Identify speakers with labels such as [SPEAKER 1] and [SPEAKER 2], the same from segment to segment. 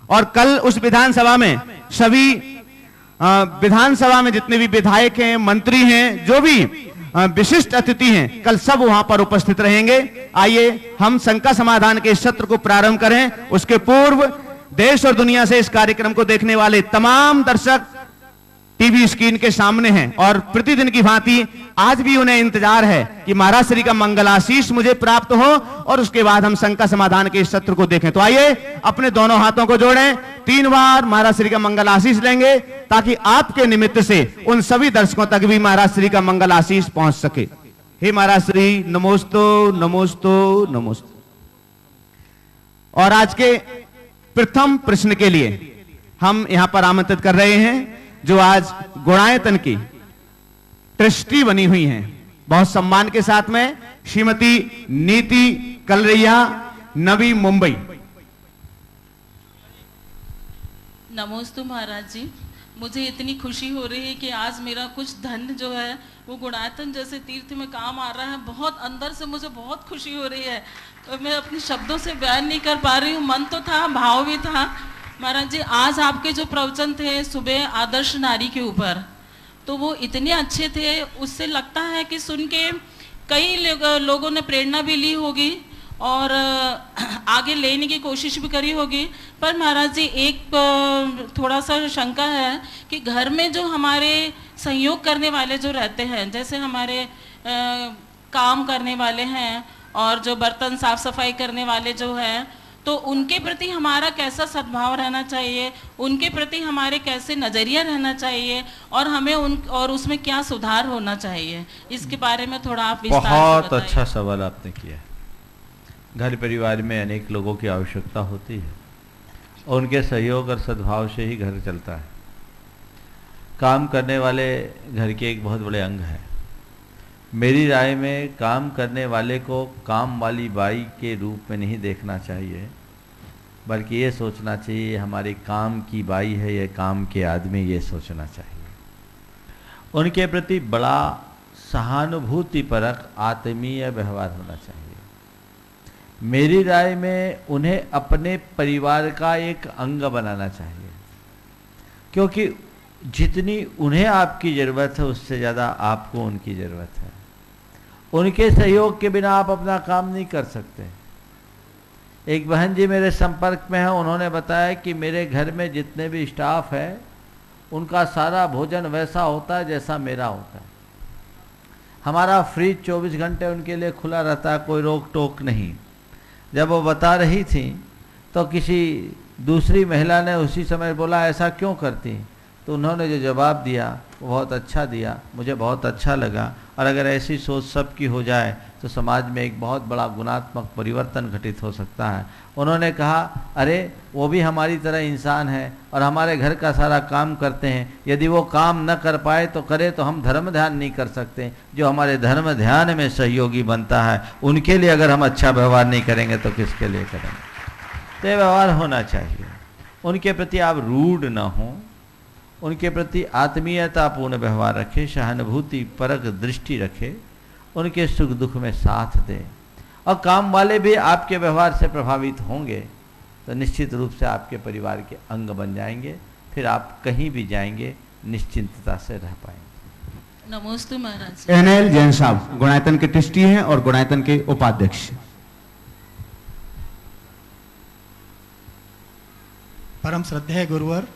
[SPEAKER 1] और कल उस विधानसभा में सभी विधानसभा में जितने भी विधायक हैं, मंत्री हैं, जो भी विशिष्ट अतिथि हैं, कल सब वहां पर उपस्थित रहेंगे। आइए हम शंका समाधान के इस सत्र को प्रारंभ करें। उसके पूर्व देश और दुनिया से इस कार्यक्रम को देखने वाले तमाम दर्शक टीवी स्क्रीन के सामने हैं और प्रतिदिन की भांति आज भी उन्हें इंतजार है कि महाराज श्री का मंगलाशीष मुझे प्राप्त हो और उसके बाद हम शंका समाधान के इस सत्र को देखें। तो आइए अपने दोनों हाथों को जोड़ें, 3 बार महाराज श्री का मंगलाशीष लेंगे ताकि आपके निमित्त से उन सभी दर्शकों तक भी महाराज श्री का मंगलाशीष पहुंच सके। हे महाराज श्री, नमोस्तु नमोस्तु नमोस्तु। और आज के प्रथम प्रश्न के लिए हम यहां पर आमंत्रित कर रहे हैं जो आज गुणायतन की ट्रस्टी बनी हुई हैं, बहुत सम्मान के साथ में श्रीमती नीति कलरैया, नवी मुंबई।
[SPEAKER 2] नमोस्तु महाराज जी, मुझे इतनी खुशी हो रही है कि आज मेरा कुछ धन जो है वो गुणायतन जैसे तीर्थ में काम आ रहा है। बहुत अंदर से मुझे बहुत खुशी हो रही है, तो मैं अपने शब्दों से बयान नहीं कर पा रही हूँ। मन तो था, भाव भी था। महाराज जी, आज आपके जो प्रवचन थे सुबह आदर्श नारी के ऊपर, तो वो इतने अच्छे थे, उससे लगता है कि सुन के कई लोगों ने प्रेरणा भी ली होगी और आगे लेने की कोशिश भी करी होगी। पर महाराज जी, एक थोड़ा सा शंका है कि घर में जो हमारे सहयोग करने वाले जो रहते हैं, जैसे हमारे काम करने वाले हैं और जो बर्तन साफ सफाई करने वाले जो हैं, तो उनके प्रति हमारा कैसा सद्भाव रहना चाहिए, उनके प्रति हमारे कैसे नज़रिया रहना चाहिए और हमें और उसमें क्या सुधार होना चाहिए, इसके बारे में थोड़ा आप विस्तार से बताइए।
[SPEAKER 3] बहुत अच्छा सवाल आपने किया। घर परिवार में अनेक लोगों की आवश्यकता होती है और उनके सहयोग और सद्भाव से ही घर चलता है। काम करने वाले घर के एक बहुत बड़े अंग हैं। मेरी राय में काम करने वाले को काम वाली बाई के रूप में नहीं देखना चाहिए, बल्कि ये सोचना चाहिए हमारे काम की बाई है, ये काम के आदमी, ये सोचना चाहिए। उनके प्रति बड़ा सहानुभूतिपरक आत्मीय व्यवहार होना चाहिए। मेरी राय में उन्हें अपने परिवार का एक अंग बनाना चाहिए, क्योंकि जितनी उन्हें आपकी ज़रूरत है उससे ज़्यादा आपको उनकी ज़रूरत है। उनके सहयोग के बिना आप अपना काम नहीं कर सकते। एक बहन जी मेरे संपर्क में हैं, उन्होंने बताया कि मेरे घर में जितने भी स्टाफ है उनका सारा भोजन वैसा होता है जैसा मेरा होता है। हमारा फ्रिज 24 घंटे उनके लिए खुला रहता है, कोई रोक टोक नहीं। जब वो बता रही थी तो किसी दूसरी महिला ने उसी समय बोला ऐसा क्यों करती, तो उन्होंने जो जवाब दिया वो बहुत अच्छा दिया, मुझे बहुत अच्छा लगा। और अगर ऐसी सोच सबकी हो जाए तो समाज में एक बहुत बड़ा गुणात्मक परिवर्तन घटित हो सकता है। उन्होंने कहा अरे वो भी हमारी तरह इंसान है और हमारे घर का सारा काम करते हैं, यदि वो काम न कर पाए तो करे, तो हम धर्म ध्यान नहीं कर सकते। जो हमारे धर्म ध्यान में सहयोगी बनता है उनके लिए अगर हम अच्छा व्यवहार नहीं करेंगे तो किसके लिए करेंगे। तो ये व्यवहार होना चाहिए। उनके प्रति आप रूड न हों, उनके प्रति आत्मीयतापूर्ण व्यवहार रखें, सहानुभूति परक दृष्टि रखें, उनके सुख दुख में साथ दें। और काम वाले भी आपके व्यवहार से प्रभावित होंगे तो निश्चित रूप से आपके परिवार के अंग बन जाएंगे। फिर आप कहीं भी जाएंगे निश्चिंतता से रह पाएंगे।
[SPEAKER 2] नमस्ते महाराज।
[SPEAKER 1] एनएल जैन साहब गुणायतन के ट्रस्टी हैं और गुणायतन के उपाध्यक्ष।
[SPEAKER 4] परम श्रद्धेय गुरुवर,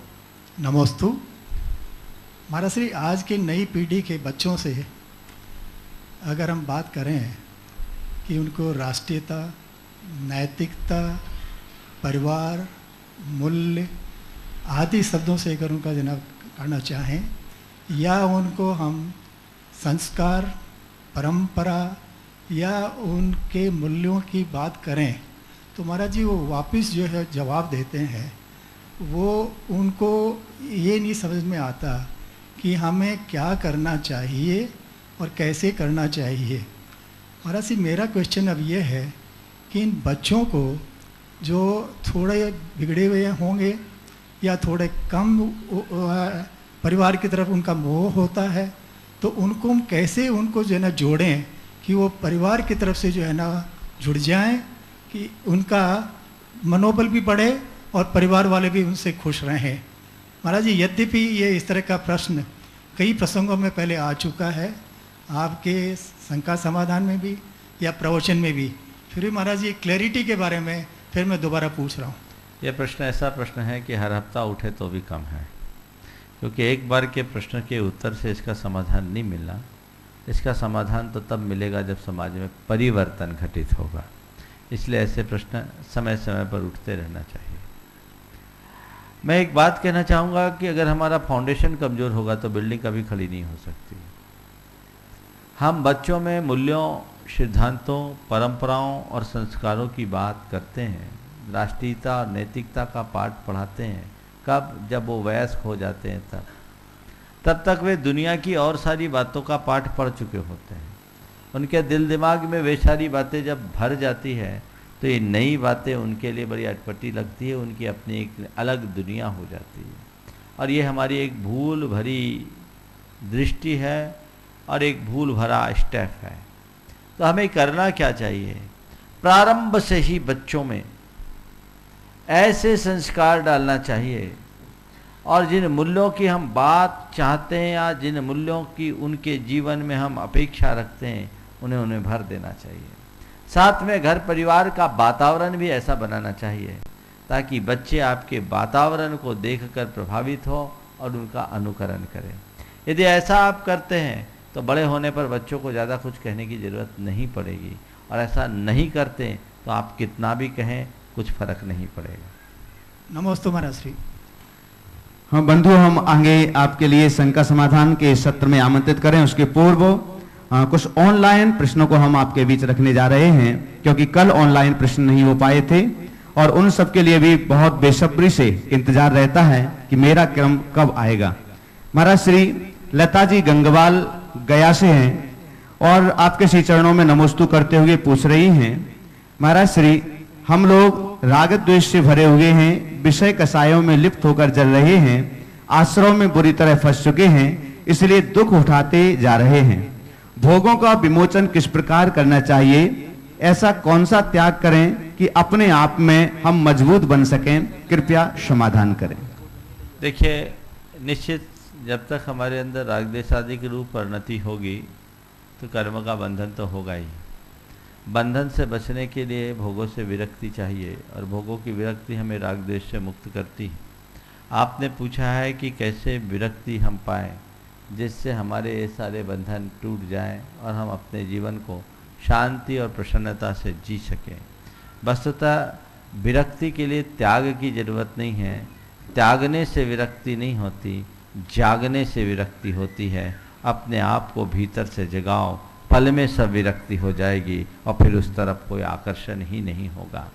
[SPEAKER 4] नमोस्तु। महाराज श्री, आज की नई पीढ़ी के बच्चों से अगर हम बात करें कि उनको राष्ट्रीयता, नैतिकता, परिवार, मूल्य आदि शब्दों से अगर उनका जनाब करना चाहें, या उनको हम संस्कार, परंपरा या उनके मूल्यों की बात करें, तो महाराज जी वो वापस जो है जवाब देते हैं, वो उनको ये नहीं समझ में आता कि हमें क्या करना चाहिए और कैसे करना चाहिए। महाराज जी, मेरा क्वेश्चन अब ये है कि इन बच्चों को जो थोड़े बिगड़े हुए होंगे या थोड़े कम परिवार की तरफ उनका मोह होता है, तो उनको हम कैसे उनको जो है ना जोड़ें कि वो परिवार की तरफ से जो है ना जुड़ जाएं, कि उनका मनोबल भी बढ़े और परिवार वाले भी उनसे खुश रहें। महाराज जी, यद्यपि ये इस तरह का प्रश्न कई प्रसंगों में पहले आ चुका है, आपके शंका समाधान में भी या प्रवचन में भी, फिर भी महाराज जी क्लैरिटी के बारे में फिर मैं दोबारा पूछ रहा हूँ।
[SPEAKER 3] यह प्रश्न ऐसा प्रश्न है कि हर हफ्ता उठे तो भी कम है, क्योंकि एक बार के प्रश्न के उत्तर से इसका समाधान नहीं मिलना। इसका समाधान तो तब मिलेगा जब समाज में परिवर्तन घटित होगा। इसलिए ऐसे प्रश्न समय समय पर उठते रहना चाहिए। मैं एक बात कहना चाहूँगा कि अगर हमारा फाउंडेशन कमज़ोर होगा तो बिल्डिंग कभी खड़ी नहीं हो सकती। हम बच्चों में मूल्यों, सिद्धांतों, परंपराओं और संस्कारों की बात करते हैं, राष्ट्रीयता और नैतिकता का पाठ पढ़ाते हैं। कब? जब वो वयस्क हो जाते हैं तब तक वे दुनिया की और सारी बातों का पाठ पढ़ चुके होते हैं। उनके दिल दिमाग में वे सारी बातें जब भर जाती है तो ये नई बातें उनके लिए बड़ी अटपटी लगती है, उनकी अपनी एक अलग दुनिया हो जाती है। और ये हमारी एक भूल भरी दृष्टि है और एक भूल भरा स्टेप है। तो हमें करना क्या चाहिए? प्रारंभ से ही बच्चों में ऐसे संस्कार डालना चाहिए और जिन मूल्यों की हम बात चाहते हैं या जिन मूल्यों की उनके जीवन में हम अपेक्षा रखते हैं उन्हें भर देना चाहिए। साथ में घर परिवार का वातावरण भी ऐसा बनाना चाहिए ताकि बच्चे आपके वातावरण को देखकर प्रभावित हो और उनका अनुकरण करें। यदि ऐसा आप करते हैं तो बड़े होने पर बच्चों को ज़्यादा कुछ कहने की ज़रूरत नहीं पड़ेगी, और ऐसा नहीं करते तो आप कितना भी कहें कुछ फर्क नहीं पड़ेगा।
[SPEAKER 4] नमस्ते महाराज श्री।
[SPEAKER 1] हाँ बंधु, हम आगे आपके लिए शंका समाधान के सत्र में आमंत्रित करें। उसके पूर्व कुछ ऑनलाइन प्रश्नों को हम आपके बीच रखने जा रहे हैं, क्योंकि कल ऑनलाइन प्रश्न नहीं हो पाए थे और उन सब के लिए भी बहुत बेसब्री से इंतजार रहता है कि मेरा क्रम कब आएगा। महाराज श्री लता जी गंगवाल गया से हैं और आपके श्री चरणों में नमोस्तु करते हुए पूछ रही हैं, महाराज श्री, हम लोग राग द्वेष से भरे हुए हैं, विषय कसायों में लिप्त होकर जल रहे हैं, आश्रम में बुरी तरह फंस चुके हैं, इसलिए दुख उठाते जा रहे हैं। भोगों का विमोचन किस प्रकार करना चाहिए? ऐसा कौन सा त्याग करें कि अपने आप में हम मजबूत बन सकें? कृपया समाधान करें।
[SPEAKER 3] देखिए, निश्चित जब तक हमारे अंदर राग द्वेष आदि की रूप परिणति होगी तो कर्म का बंधन तो होगा ही। बंधन से बचने के लिए भोगों से विरक्ति चाहिए और भोगों की विरक्ति हमें राग द्वेष से मुक्त करती है। आपने पूछा है कि कैसे विरक्ति हम पाएं जिससे हमारे ये सारे बंधन टूट जाएं और हम अपने जीवन को शांति और प्रसन्नता से जी सकें। वस्तुतः विरक्ति के लिए त्याग की जरूरत नहीं है। त्यागने से विरक्ति नहीं होती, जागने से विरक्ति होती है। अपने आप को भीतर से जगाओ, पल में सब विरक्ति हो जाएगी और फिर उस तरफ कोई आकर्षण ही नहीं होगा।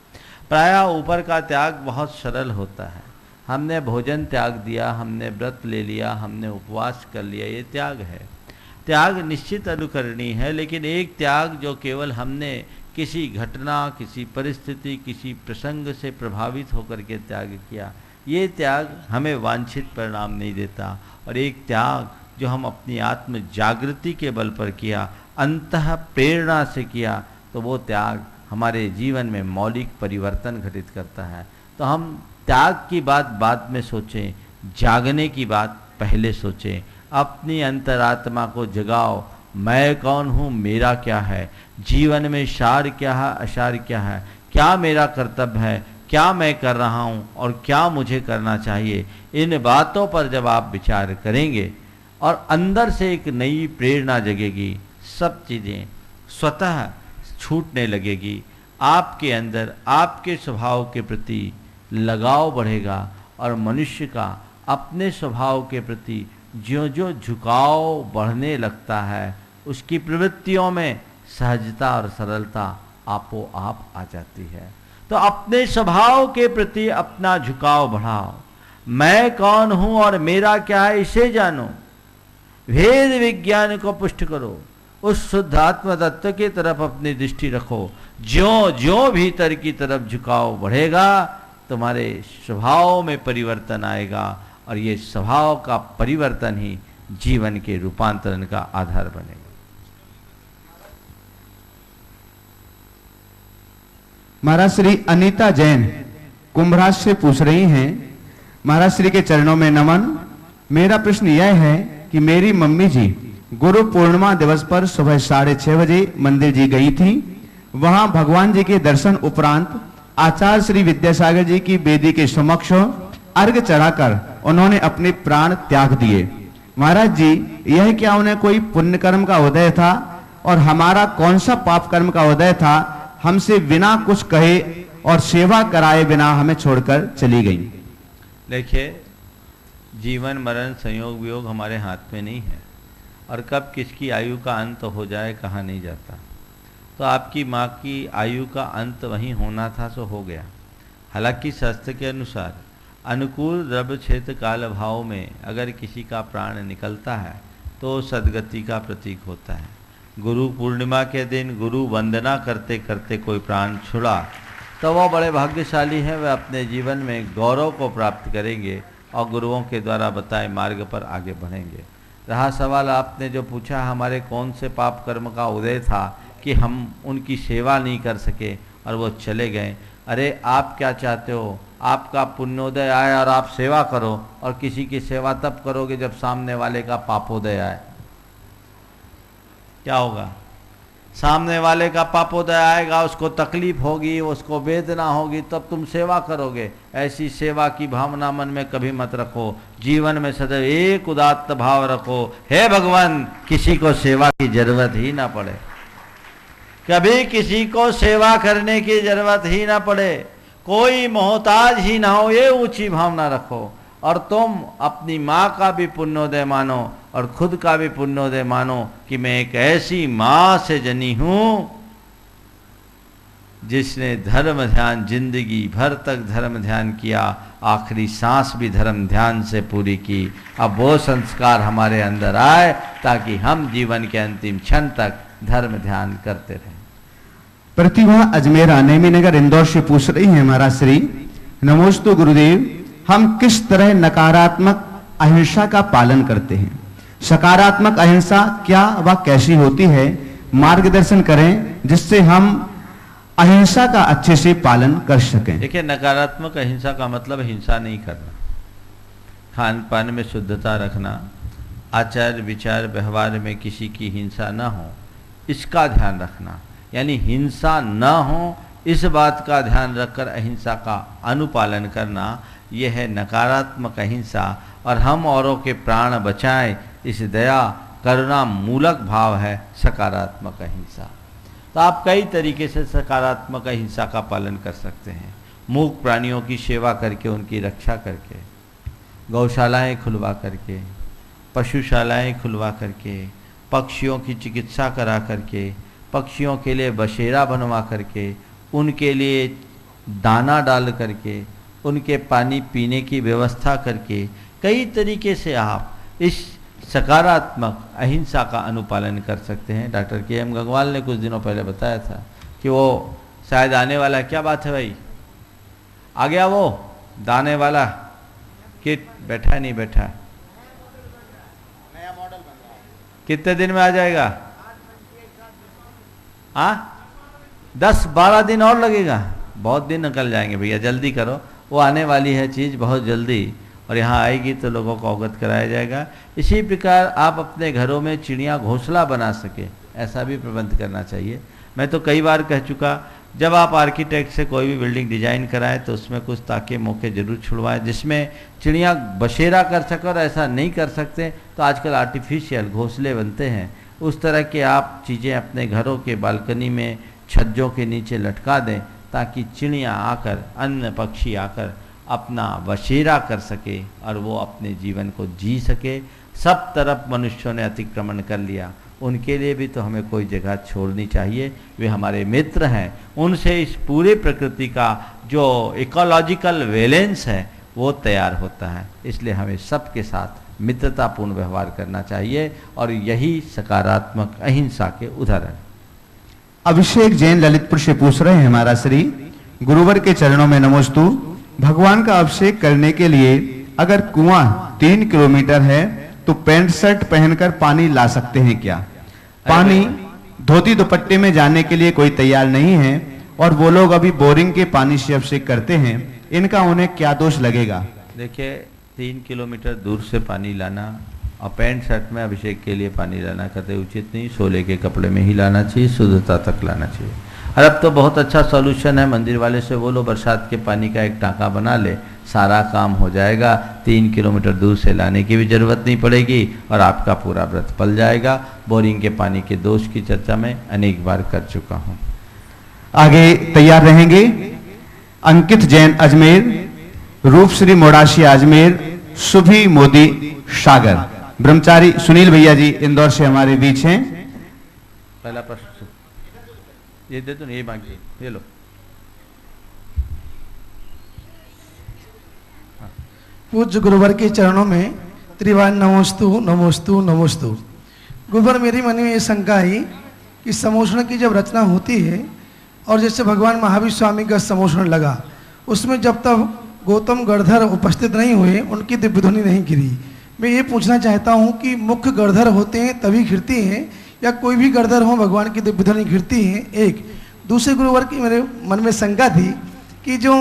[SPEAKER 3] प्रायः ऊपर का त्याग बहुत सरल होता है। हमने भोजन त्याग दिया, हमने व्रत ले लिया, हमने उपवास कर लिया, ये त्याग है। त्याग निश्चित अनुकरणीय है, लेकिन एक त्याग जो केवल हमने किसी घटना, किसी परिस्थिति, किसी प्रसंग से प्रभावित होकर के त्याग किया, ये त्याग हमें वांछित परिणाम नहीं देता। और एक त्याग जो हम अपनी आत्म जागृति के बल पर किया, अंतः प्रेरणा से किया, तो वो त्याग हमारे जीवन में मौलिक परिवर्तन घटित करता है। तो हम त्याग की बात बाद में सोचें, जागने की बात पहले सोचें। अपनी अंतरात्मा को जगाओ, मैं कौन हूँ, मेरा क्या है, जीवन में सार क्या है, असार क्या है, क्या मेरा कर्तव्य है, क्या मैं कर रहा हूँ और क्या मुझे करना चाहिए। इन बातों पर जब आप विचार करेंगे और अंदर से एक नई प्रेरणा जगेगी, सब चीज़ें स्वतः छूटने लगेगी। आपके अंदर आपके स्वभाव के प्रति लगाव बढ़ेगा और मनुष्य का अपने स्वभाव के प्रति ज्यों ज्यों झुकाव बढ़ने लगता है, उसकी प्रवृत्तियों में सहजता और सरलता आपो आप आ जाती है। तो अपने स्वभाव के प्रति अपना झुकाव बढ़ाओ। मैं कौन हूँ और मेरा क्या है, इसे जानो। भेद विज्ञान को पुष्ट करो, उस शुद्ध आत्म तत्व की तरफ अपनी दृष्टि रखो। ज्यों ज्यों भीतर की तरफ झुकाव बढ़ेगा, तुम्हारे स्वभाव में परिवर्तन आएगा और ये स्वभाव का परिवर्तन ही जीवन के रूपांतरण का आधार बनेगा।
[SPEAKER 1] महाराज श्री अनीता जैन कुंभराज से पूछ रही हैं, महाराज श्री के चरणों में नमन। मेरा प्रश्न यह है कि मेरी मम्मी जी गुरु पूर्णिमा दिवस पर सुबह 6:30 बजे मंदिर जी गई थी। वहां भगवान जी के दर्शन उपरांत आचार्य श्री विद्यासागर जी की वेदी के समक्ष अर्घ चढ़ाकर उन्होंने अपने प्राण त्याग दिए। महाराज जी, यह क्या उन्हें कोई पुण्य कर्म का उदय था और हमारा कौन सा पाप कर्म का उदय था? हमसे बिना कुछ कहे और सेवा कराए बिना हमें छोड़कर चली गई।
[SPEAKER 3] देखिए, जीवन मरण संयोग वियोग हमारे हाथ में नहीं है और कब किसकी आयु का अंत हो जाए कहा नहीं जाता। तो आपकी माँ की आयु का अंत वहीं होना था सो हो गया। हालांकि शास्त्र के अनुसार अनुकूल द्रव्य क्षेत्र काल भाव में अगर किसी का प्राण निकलता है तो सदगति का प्रतीक होता है। गुरु पूर्णिमा के दिन गुरु वंदना करते करते कोई प्राण छुड़ा तो वह बड़े भाग्यशाली हैं, वे अपने जीवन में गौरव को प्राप्त करेंगे और गुरुओं के द्वारा बताए मार्ग पर आगे बढ़ेंगे। रहा सवाल आपने जो पूछा, हमारे कौन से पाप कर्म का उदय था कि हम उनकी सेवा नहीं कर सके और वो चले गए। अरे आप क्या चाहते हो? आपका पुण्योदय आए और आप सेवा करो, और किसी की सेवा तब करोगे जब सामने वाले का पापोदय आए। क्या होगा? सामने वाले का पापोदय आएगा, उसको तकलीफ होगी, उसको वेदना होगी, तब तुम सेवा करोगे। ऐसी सेवा की भावना मन में कभी मत रखो। जीवन में सदैव एक उदात्त भाव रखो, हे भगवान किसी को सेवा की जरूरत ही ना पड़े, कभी किसी को सेवा करने की जरूरत ही ना पड़े, कोई मोहताज ही ना हो, ये ऊंची भावना रखो। और तुम अपनी माँ का भी पुण्योदय मानो और खुद का भी पुण्योदय मानो कि मैं एक ऐसी माँ से जनी हूँ जिसने धर्म ध्यान जिंदगी भर तक धर्म ध्यान किया, आखिरी सांस भी धर्म ध्यान से पूरी की। अब वो संस्कार हमारे अंदर आए ताकि हम जीवन के अंतिम क्षण तक धर्म ध्यान करते रहें।
[SPEAKER 1] प्रतिभा अजमेर नेमी नगर इंदौर से पूछ रही है, महाराज श्री नमोस्तु गुरुदेव, हम किस तरह नकारात्मक अहिंसा का पालन करते हैं? सकारात्मक अहिंसा क्या व कैसी होती है? मार्गदर्शन करें जिससे हम अहिंसा का अच्छे से पालन कर सकें।
[SPEAKER 3] देखिए, नकारात्मक अहिंसा का मतलब हिंसा नहीं करना, खान पान में शुद्धता रखना, आचार विचार व्यवहार में किसी की हिंसा न हो, इसका ध्यान रखना। यानी हिंसा न हो इस बात का ध्यान रखकर अहिंसा का अनुपालन करना, यह है नकारात्मक अहिंसा। और हम औरों के प्राण बचाएं, इस दया करुणा मूलक भाव है सकारात्मक अहिंसा। तो आप कई तरीके से सकारात्मक अहिंसा का पालन कर सकते हैं। मूक प्राणियों की सेवा करके, उनकी रक्षा करके, गौशालाएं खुलवा करके, पशुशालाएं खुलवा करके, पक्षियों की चिकित्सा करा करके, पक्षियों के लिए बसेरा बनवा करके, उनके लिए दाना डाल करके, उनके पानी पीने की व्यवस्था करके, कई तरीके से आप इस सकारात्मक अहिंसा का अनुपालन कर सकते हैं। Doctor KM. गंगवाल ने कुछ दिनों पहले बताया था कि वो शायद आने वाला है। क्या बात है भाई, आ गया वो दाने वाला किट? बैठा नहीं बैठा? नया मॉडल बन रहा है। कितने दिन में आ जाएगा? 10-12 दिन और लगेगा? बहुत दिन निकल जाएंगे भैया, जल्दी करो। वो आने वाली है चीज़ बहुत जल्दी, और यहाँ आएगी तो लोगों को अवगत कराया जाएगा। इसी प्रकार आप अपने घरों में चिड़िया घोंसला बना सके, ऐसा भी प्रबंध करना चाहिए। मैं तो कई बार कह चुका, जब आप आर्किटेक्ट से कोई भी बिल्डिंग डिजाइन कराएं तो उसमें कुछ ताके मौके जरूर छुड़वाएं जिसमें चिड़िया बसेरा कर सके। और ऐसा नहीं कर सकते तो आजकल आर्टिफिशियल घोंसले बनते हैं, उस तरह के आप चीज़ें अपने घरों के बालकनी में छज्जों के नीचे लटका दें ताकि चिड़िया आकर, अन्य पक्षी आकर अपना बसेरा कर सके और वो अपने जीवन को जी सके। सब तरफ मनुष्यों ने अतिक्रमण कर लिया, उनके लिए भी तो हमें कोई जगह छोड़नी चाहिए। वे हमारे मित्र हैं, उनसे इस पूरे प्रकृति का जो इकोलॉजिकल बैलेंस है वो तैयार होता है। इसलिए हमें सबके साथ मित्रतापूर्ण व्यवहार करना चाहिए और यही सकारात्मक अहिंसा के उदाहरण।
[SPEAKER 1] अभिषेक जैन ललितपुर से पूछ रहे हैं, महाराज श्री गुरुवर के चरणों में नमोस्तु, भगवान का अभिषेक करने के लिए अगर कुआं 3 किलोमीटर है तो पैंट शर्ट पहनकर पानी ला सकते हैं क्या? पानी धोती दुपट्टे में जाने के लिए कोई तैयार नहीं है और वो लोग अभी बोरिंग के पानी से अभिषेक करते हैं। इनका उन्हें क्या दोष लगेगा?
[SPEAKER 3] देखिए 3 किलोमीटर दूर से पानी लाना और पैंट शर्ट में अभिषेक के लिए पानी लाना कतई उचित नहीं, सोले के कपड़े में ही लाना चाहिए, शुद्धता तक लाना चाहिए। और अब तो बहुत अच्छा सॉल्यूशन है, मंदिर वाले से बोलो बरसात के पानी का एक टांका बना ले, सारा काम हो जाएगा। 3 किलोमीटर दूर से लाने की भी जरूरत नहीं पड़ेगी और आपका पूरा व्रत पल जाएगा। बोरिंग के पानी के दोष की चर्चा मैं अनेक बार कर चुका हूँ।
[SPEAKER 1] आगे तैयार रहेंगे अंकित जैन अजमेर, रूपश्री मोडाशी अजमेर, शुभी मोदी सागर। ब्रह्मचारी सुनील भैया जी इंदौर से हमारे बीच हैं।
[SPEAKER 3] पहला प्रश्न ये दे दो, ये मांगिए, ये लो।
[SPEAKER 5] पूज्य गुरुवर के चरणों में त्रिवान नमोस्तु नमोस्तु नमोस्तु। गुरुवर, मेरी मन में ये शंका है कि समोषण की जब रचना होती है और जैसे भगवान महावीर स्वामी का समोषण लगा, उसमें जब तक गौतम गणधर उपस्थित नहीं हुए उनकी दिव्य ध्वनि नहीं गिरी। मैं ये पूछना चाहता हूँ कि मुख्य गणधर होते हैं तभी गिरती हैं या कोई भी गणधर हो भगवान की दिव्य ध्वनि गिरती है? एक दूसरे गुरुवर की मेरे मन में शंका थी कि जो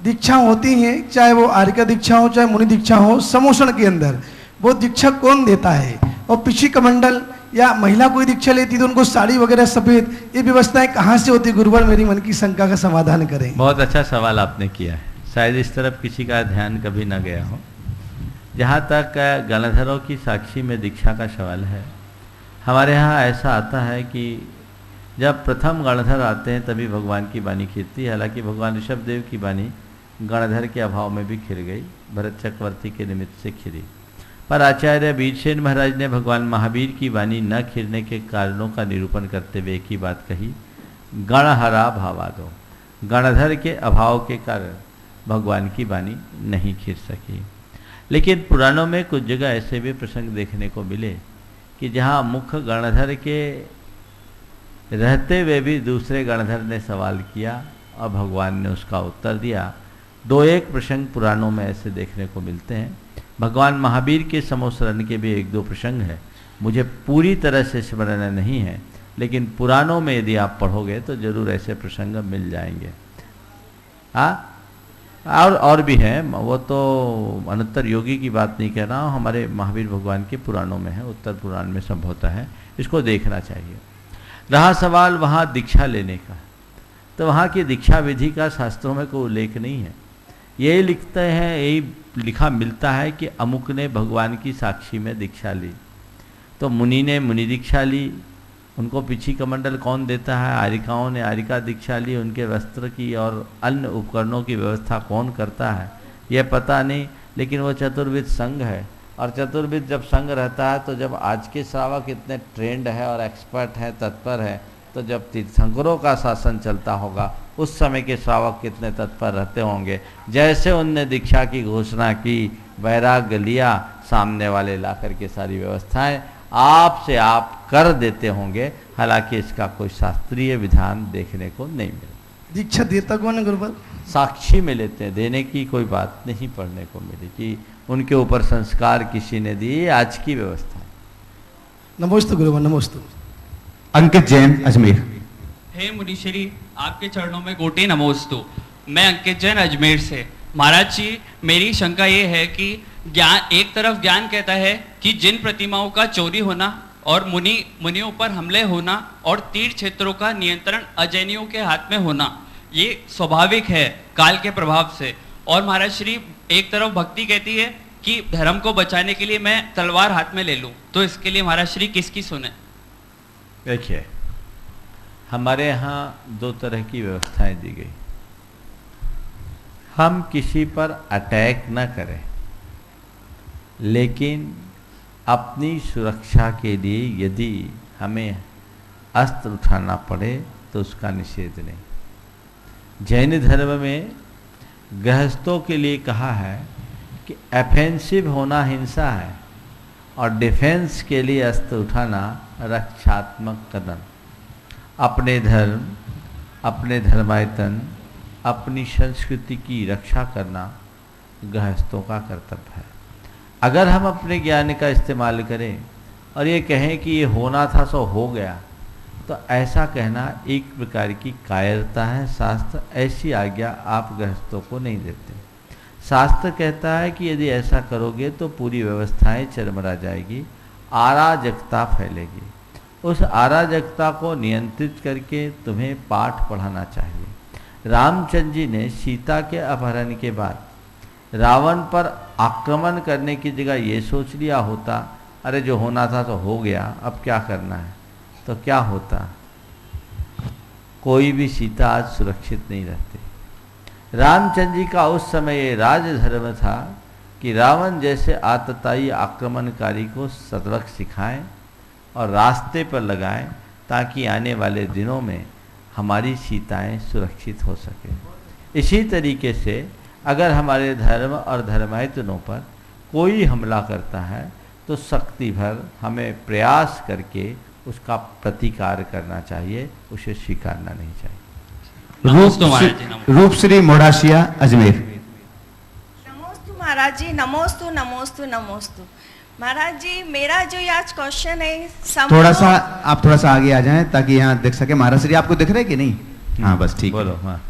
[SPEAKER 5] दीक्षा होती हैं, चाहे वो आर्य दीक्षा हो चाहे मुनि दीक्षा हो, समोषण के अंदर वो दीक्षा कौन देता है? और पिछी कमंडल या महिला कोई दीक्षा लेती तो उनको साड़ी वगैरह सफेद, ये व्यवस्थाएं कहाँ से होती? गुरुवर, मेरी मन की शंका का समाधान करें।
[SPEAKER 3] बहुत अच्छा सवाल आपने किया है, शायद इस तरफ किसी का ध्यान कभी न गया हो। जहाँ तक गणधरों की साक्षी में दीक्षा का सवाल है, हमारे यहाँ ऐसा आता है कि जब प्रथम गणधर आते हैं तभी भगवान की वाणी खिरती है। हालांकि भगवान ऋषभ देव की वाणी गणधर के अभाव में भी खिर गई, भरत चक्रवर्ती के निमित्त से खिरी। पर आचार्य वीरसेन महाराज ने भगवान महावीर की वाणी न खिरने के कारणों का निरूपण करते हुए एक ही बात कही, गणहरा भावादो। गणधर के अभाव के कारण भगवान की वाणी नहीं खिर सकी। लेकिन पुराणों में कुछ जगह ऐसे भी प्रसंग देखने को मिले कि जहाँ मुख्य गणधर के रहते हुए भी दूसरे गणधर ने सवाल किया और भगवान ने उसका उत्तर दिया। 2-1 प्रसंग पुराणों में ऐसे देखने को मिलते हैं। भगवान महावीर के समोसरण के भी 1-2 प्रसंग है, मुझे पूरी तरह से स्मरण नहीं है, लेकिन पुराणों में यदि आप पढ़ोगे तो जरूर ऐसे प्रसंग मिल जाएंगे। हाँ, और भी हैं, वो तो अनंतर योगी की बात नहीं कह रहा हूँ, हमारे महावीर भगवान के पुराणों में है, उत्तर पुराण में सब होता है, इसको देखना चाहिए। रहा सवाल वहाँ दीक्षा लेने का, तो वहाँ की दीक्षा विधि का शास्त्रों में कोई उल्लेख नहीं है। यही लिखते हैं, यही लिखा मिलता है कि अमुक ने भगवान की साक्षी में दीक्षा ली, तो मुनि ने मुनि दीक्षा ली, उनको पिछी कमंडल कौन देता है? आरिकाओं ने आरिका दीक्षा ली, उनके वस्त्र की और अन्य उपकरणों की व्यवस्था कौन करता है ये पता नहीं, लेकिन वो चतुर्विद संघ है। और चतुर्विद जब संघ रहता है तो जब आज के श्रावक इतने ट्रेंड है और एक्सपर्ट है, तत्पर है, तो जब तीर्थंकरों का शासन चलता होगा उस समय के श्रावक कितने तत्पर रहते होंगे। जैसे उनने दीक्षा की घोषणा की, वैराग्य लिया, सामने वाले ला करके सारी व्यवस्थाएं आपसे आप कर देते होंगे। हालांकि इसका कोई शास्त्रीय विधान देखने को नहीं मिला।
[SPEAKER 5] दीक्षा देता कौन है गुरुवर?
[SPEAKER 3] साक्षी में लेते हैं, देने की कोई बात नहीं पढ़ने को मिली कि उनके ऊपर संस्कार किसी ने दिए, आज की व्यवस्था।
[SPEAKER 5] नमोस्तु गुरुवर, नमोस्तु।
[SPEAKER 1] अंकित जैन अजमेर।
[SPEAKER 6] हे मुनीश्वरी, आपके चरणों में कोटि नमोस्तु। मैं अंकित जैन अजमेर से। महाराज जी, मेरी शंका ये है कि ज्ञान, एक तरफ ज्ञान कहता है कि जिन प्रतिमाओं का चोरी होना और मुनियों पर हमले होना और तीर्थ क्षेत्रों का नियंत्रण अजैनियों के हाथ में होना, ये स्वाभाविक है काल के प्रभाव से। और महाराज श्री, एक तरफ भक्ति कहती है कि धर्म को बचाने के लिए मैं तलवार हाथ में ले लूं, तो इसके लिए महाराज श्री किसकी सुने?
[SPEAKER 3] देखिए, हमारे यहाँ 2 तरह की व्यवस्थाएं दी गई। हम किसी पर अटैक न करें, लेकिन अपनी सुरक्षा के लिए यदि हमें अस्त्र उठाना पड़े तो उसका निषेध नहीं। जैन धर्म में गृहस्थों के लिए कहा है कि ऑफेंसिव होना हिंसा है और डिफेंस के लिए अस्त्र उठाना रक्षात्मक कदम। अपने धर्म, अपने धर्मायतन, अपनी संस्कृति की रक्षा करना गृहस्थों का कर्तव्य है। अगर हम अपने ज्ञान का इस्तेमाल करें और ये कहें कि ये होना था सो हो गया तो ऐसा कहना एक प्रकार की कायरता है। शास्त्र ऐसी आज्ञा आप गृहस्थों को नहीं देते। शास्त्र कहता है कि यदि ऐसा करोगे तो पूरी व्यवस्थाएं चरमरा जाएगी, अराजकता फैलेगी। उस अराजकता को नियंत्रित करके तुम्हें पाठ पढ़ाना चाहिए। रामचंद्र जी ने सीता के अपहरण के बाद रावण पर आक्रमण करने की जगह ये सोच लिया होता, अरे जो होना था तो हो गया, अब क्या करना है, तो क्या होता? कोई भी सीता आज सुरक्षित नहीं रहती। रामचंद्र जी का उस समय ये राजधर्म था कि रावण जैसे आतताई आक्रमणकारी को सबक सिखाएं और रास्ते पर लगाएं, ताकि आने वाले दिनों में हमारी सीताएं सुरक्षित हो सकें। इसी तरीके से अगर हमारे धर्म और धर्मायतनों पर कोई हमला करता है तो शक्ति भर हमें प्रयास करके उसका प्रतिकार करना चाहिए, उसे स्वीकारना नहीं चाहिए।
[SPEAKER 1] रूप श्री मोडासिया अजमेर।
[SPEAKER 7] नमोस्तु महाराज जी, नमोस्तु नमोस्तु नमोस्तु। महाराज जी, मेरा जो आज क्वेश्चन है,
[SPEAKER 1] थोड़ा सा आगे आ जाएं ताकि यहाँ दिख सके। महाराज श्री आपको दिख रहे कि नहीं? हाँ बस ठीक,
[SPEAKER 3] बोलो। हाँ